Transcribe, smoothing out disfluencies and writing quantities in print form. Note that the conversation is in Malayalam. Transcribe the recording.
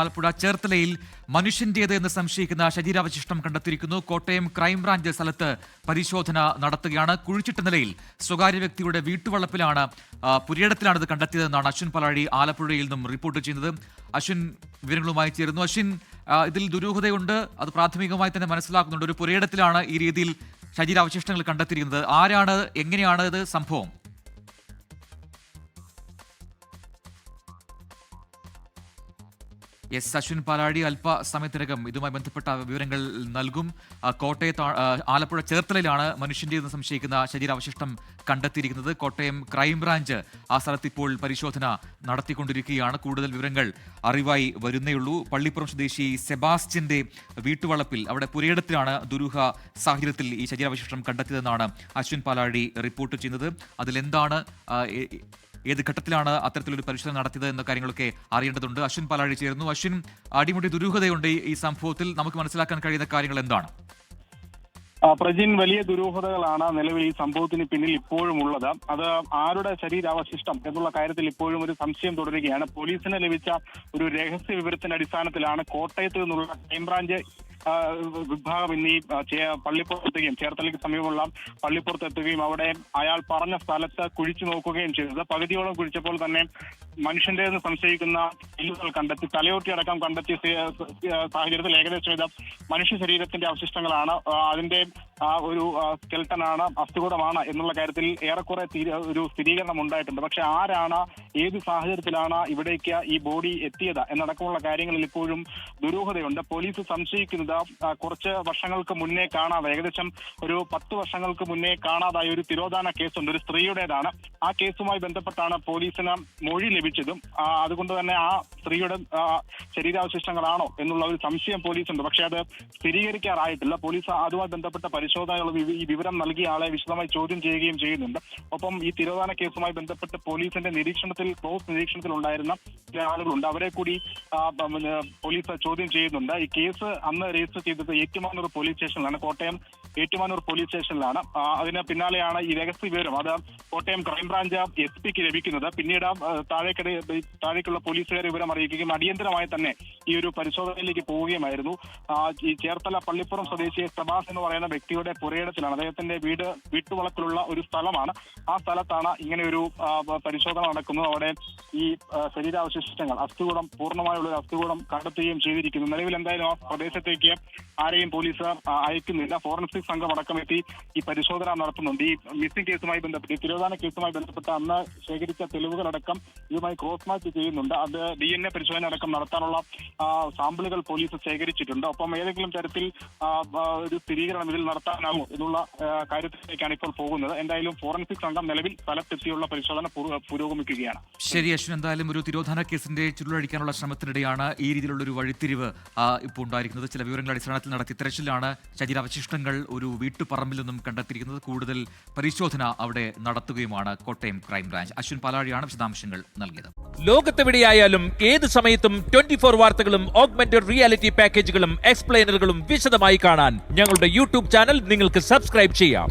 ആലപ്പുഴ ചേർത്തലയിൽ മനുഷ്യന്റേത് എന്ന് സംശയിക്കുന്ന ശരീരാവശിഷ്ടം കണ്ടെത്തിയിരിക്കുന്നു. കോട്ടയം ക്രൈംബ്രാഞ്ച് സ്ഥലത്ത് പരിശോധന നടത്തുകയാണ്. കുഴിച്ചിട്ട നിലയിൽ സ്വകാര്യ വ്യക്തിയുടെ വീട്ടുവളപ്പിലാണ്, പുരയിടത്തിലാണ് ഇത് കണ്ടെത്തിയതെന്നാണ് അശ്വിൻ പലാഴി ആലപ്പുഴയിൽ നിന്നും റിപ്പോർട്ട് ചെയ്യുന്നത്. അശ്വിൻ വിവരങ്ങളുമായി ചേരുന്നു. അശ്വിൻ, ഇതിൽ ദുരൂഹതയുണ്ട്, അത് പ്രാഥമികമായി തന്നെ മനസ്സിലാക്കുന്നുണ്ട്. ഒരു പുരയിടത്തിലാണ് ഈ രീതിയിൽ ശരീരാവശിഷ്ടങ്ങൾ കണ്ടെത്തിയിരിക്കുന്നത്. ആരാണ്, എങ്ങനെയാണ് ഇത് സംഭവം? എസ് അശ്വിൻ പാലാഴി അല്പസമയത്തിനകം ഇതുമായി ബന്ധപ്പെട്ട വിവരങ്ങൾ നൽകും. കോട്ടയത്ത് ആലപ്പുഴ ചേർത്തലയിലാണ് മനുഷ്യന്റെ എന്ന് സംശയിക്കുന്ന ശരീരാവശിഷ്ടം കണ്ടെത്തിയിരിക്കുന്നത്. കോട്ടയം ക്രൈംബ്രാഞ്ച് ആ സ്ഥലത്ത് ഇപ്പോൾ പരിശോധന നടത്തിക്കൊണ്ടിരിക്കുകയാണ്. കൂടുതൽ വിവരങ്ങൾ അറിവായി വരുന്നേയുള്ളൂ. പള്ളിപ്പുറം സ്വദേശി സെബാസ്റ്റ്യന്റെ വീട്ടുവളപ്പിൽ, അവിടെ പുരയിടത്തിലാണ് ദുരൂഹ സാഹചര്യത്തിൽ ഈ ശരീരാവശിഷ്ടം കണ്ടെത്തിയതെന്നാണ് അശ്വിൻ പാലാഴി റിപ്പോർട്ട് ചെയ്യുന്നത്. അതിലെന്താണ്, ഏത് ഘട്ടത്തിലാണ് അത്തരത്തിലൊരു പരിശോധന നടത്തിയത് എന്ന കാര്യങ്ങളൊക്കെ അറിയേണ്ടതുണ്ട്. അശ്വിൻ പാലാഴി ചേരുന്നു. അശ്വിൻ, അടിമുടി ദുരൂഹതയുണ്ട് ഈ സംഭവത്തിൽ. നമുക്ക് മനസ്സിലാക്കാൻ കഴിയുന്ന കാര്യങ്ങൾ എന്താണ്? പ്രജിൻ, വലിയ ദുരൂഹതകളാണ് നിലവിൽ ഈ സംഭവത്തിന് പിന്നിൽ ഇപ്പോഴും ഉള്ളത്. അത് ആരുടെ ശരീരാവശിഷ്ടം എന്നുള്ള കാര്യത്തിൽ ഇപ്പോഴും ഒരു സംശയം തുടരുകയാണ്. പോലീസിന് ലഭിച്ച ഒരു രഹസ്യ വിവരത്തിന്റെ അടിസ്ഥാനത്തിലാണ് കോട്ടയത്ത് നിന്നുള്ള ക്രൈംബ്രാഞ്ച് വിഭാഗം ഇന്ന് പള്ളിപ്പുറത്തെത്തുകയും, ചേർത്തലയ്ക്ക് സമീപമുള്ള പള്ളിപ്പുറത്തെത്തുകയും അവിടെ അയാൾ പറഞ്ഞ സ്ഥലത്ത് കുഴിച്ചു നോക്കുകയും ചെയ്തത്. പകുതിയോളം കുഴിച്ചപ്പോൾ തന്നെ മനുഷ്യന്റേതെന്ന് സംശയിക്കുന്ന എല്ലുകൾ കണ്ടെത്തി, തലയോട്ടിയടക്കം കണ്ടെത്തിയ സാഹചര്യത്തിൽ ഏകദേശം ഇത് മനുഷ്യ ശരീരത്തിന്റെ അവശിഷ്ടങ്ങളാണ്. അതിന്റെ ഒരു സ്കെൽട്ടനാണ്, അസ്ഥികൂടമാണ് എന്നുള്ള കാര്യത്തിൽ ഏറെക്കുറെ ഒരു സ്ഥിരീകരണം ഉണ്ടായിട്ടുണ്ട്. പക്ഷെ ആരാണ്, ഏത് സാഹചര്യത്തിലാണ് ഇവിടേക്ക് ഈ ബോഡി എത്തിയത് എന്നടക്കമുള്ള കാര്യങ്ങളിൽ ഇപ്പോഴും ദുരൂഹതയുണ്ട്. പോലീസ് സംശയിക്കുന്നത് കുറച്ച് വർഷങ്ങൾക്ക് മുന്നേ ഏകദേശം ഒരു 10 വർഷങ്ങൾക്ക് മുന്നേ കാണാതായ ഒരു തിരോധാന കേസുണ്ട്, ഒരു സ്ത്രീയുടേതാണ്. ആ കേസുമായി ബന്ധപ്പെട്ടാണ് പോലീസിന് മൊഴി ലഭിച്ചതും. അതുകൊണ്ട് തന്നെ ആ സ്ത്രീയുടെ ശരീരാവശിഷ്ടങ്ങളാണോ എന്നുള്ള ഒരു സംശയം പോലീസുണ്ട്. പക്ഷെ അത് സ്ഥിരീകരിക്കാറായിട്ടില്ല. പോലീസ് അതുമായി ബന്ധപ്പെട്ട പരിശോധനകൾ ഈ വിവരം നൽകിയ ആളെ വിശദമായി ചോദ്യം ചെയ്യുകയും ചെയ്യുന്നുണ്ട്. ഒപ്പം ഈ തിരോധാന കേസുമായി ബന്ധപ്പെട്ട് പോലീസിന്റെ ക്ലോസ് നിരീക്ഷണത്തിൽ ഉണ്ടായിരുന്ന ചില ആളുകളുണ്ട്, അവരെ കൂടി പോലീസ് ചോദ്യം ചെയ്യുന്നുണ്ട്. ഈ കേസ് അന്ന് രജിസ്റ്റർ ചെയ്തത് ഏറ്റുമാനൂർ പോലീസ് സ്റ്റേഷനിലാണ്, കോട്ടയം ഏറ്റുമാനൂർ പോലീസ് സ്റ്റേഷനിലാണ്. അതിന് പിന്നാലെയാണ് ഈ രഹസ്യ വിവരം അത് കോട്ടയം ക്രൈംബ്രാഞ്ച് SP ലഭിക്കുന്നത്. പിന്നീട് താഴേക്കുള്ള പോലീസുകാരെ വിവരം അറിയിക്കുകയും അടിയന്തരമായി തന്നെ ഈ ഒരു പരിശോധനയിലേക്ക് പോവുകയുമായിരുന്നു. ഈ ചേർത്തല പള്ളിപ്പുറം സ്വദേശി സെബാസ് എന്ന് പറയുന്ന വ്യക്തിയുടെ പുരയിടത്തിലാണ്, അദ്ദേഹത്തിന്റെ വീട്ടുവളപ്പിലുള്ള ഒരു സ്ഥലമാണ്. ആ സ്ഥലത്താണ് ഇങ്ങനെ ഒരു പരിശോധന നടക്കുന്നത്. അവിടെ ഈ ശരീരാവശിഷ്ടങ്ങൾ, അസ്ഥികൂടം, പൂർണ്ണമായുള്ള ഒരു അസ്ഥികൂടം കണ്ടെത്തുകയും ചെയ്തിരിക്കുന്നു. നിലവിൽ എന്തായാലും ആ പ്രദേശത്തേക്ക് ആരെയും പോലീസ് അയക്കുന്നില്ല. ഫോറൻസിക് സംഘം അടക്കം എത്തി ഈ പരിശോധന നടത്തുന്നുണ്ട്. ഈ മിസ്സിംഗ് കേസുമായി ബന്ധപ്പെട്ട്, ഈ തിരോധാന കേസുമായി ബന്ധപ്പെട്ട് അന്ന് ശേഖരിച്ച തെളിവുകളടക്കം ഇതുമായി ക്രോസ് മാച്ച് ചെയ്യുന്നുണ്ട്. അത് DNA പരിശോധന അടക്കം നടത്താനുള്ള സാമ്പിളുകൾ പോലീസ് ശേഖരിച്ചിട്ടുണ്ട്. ഒപ്പം ഏതെങ്കിലും തരത്തിൽ ഒരു സ്ഥിരീകരണം ഇതിൽ നടത്താനാകുമോ എന്നുള്ള കാര്യത്തിലേക്കാണ് ഇപ്പോൾ പോകുന്നത്. എന്തായാലും ഫോറൻസിക് സംഘം നിലവിൽ സ്ഥലത്തെത്തിയുള്ള പരിശോധന പുരോഗമിക്കുകയാണ്. ശരി അശ്വിൻ, എന്തായാലും ഒരു തിരോധാന കേസിന്റെ ചുരുളഴിക്കാനുള്ള ശ്രമത്തിനിടെയാണ് ഈ രീതിയിലുള്ള ഒരു വഴിത്തിരിവ് ഇപ്പോൾ ഉണ്ടായിരിക്കുന്നത്. ചില വിവരങ്ങളുടെ അടിസ്ഥാനത്തിൽ നടത്തിയ തെരച്ചിലാണ് ശരീരാവശിഷ്ടങ്ങൾ ഒരു വീട്ടുപറമ്പിൽ നിന്നും കണ്ടെത്തിയിരിക്കുന്നത്. കൂടുതൽ പരിശോധന അവിടെ നടത്തുകയുമാണ് കോട്ടയം ക്രൈംബ്രാഞ്ച്. അശ്വിൻ പാലാഴിയാണ് വിശദാംശങ്ങൾ നൽകിയത്. ലോകത്തെവിടെയായാലും ഏത് സമയത്തും 24 വാർത്തകളും ഓഗ്മെന്റഡ് റിയാലിറ്റി പാക്കേജുകളും എക്സ്പ്ലെയിനറുകളും വിശദമായി കാണാൻ ഞങ്ങളുടെ YouTube ചാനൽ നിങ്ങൾക്ക് സബ്സ്ക്രൈബ് ചെയ്യാം.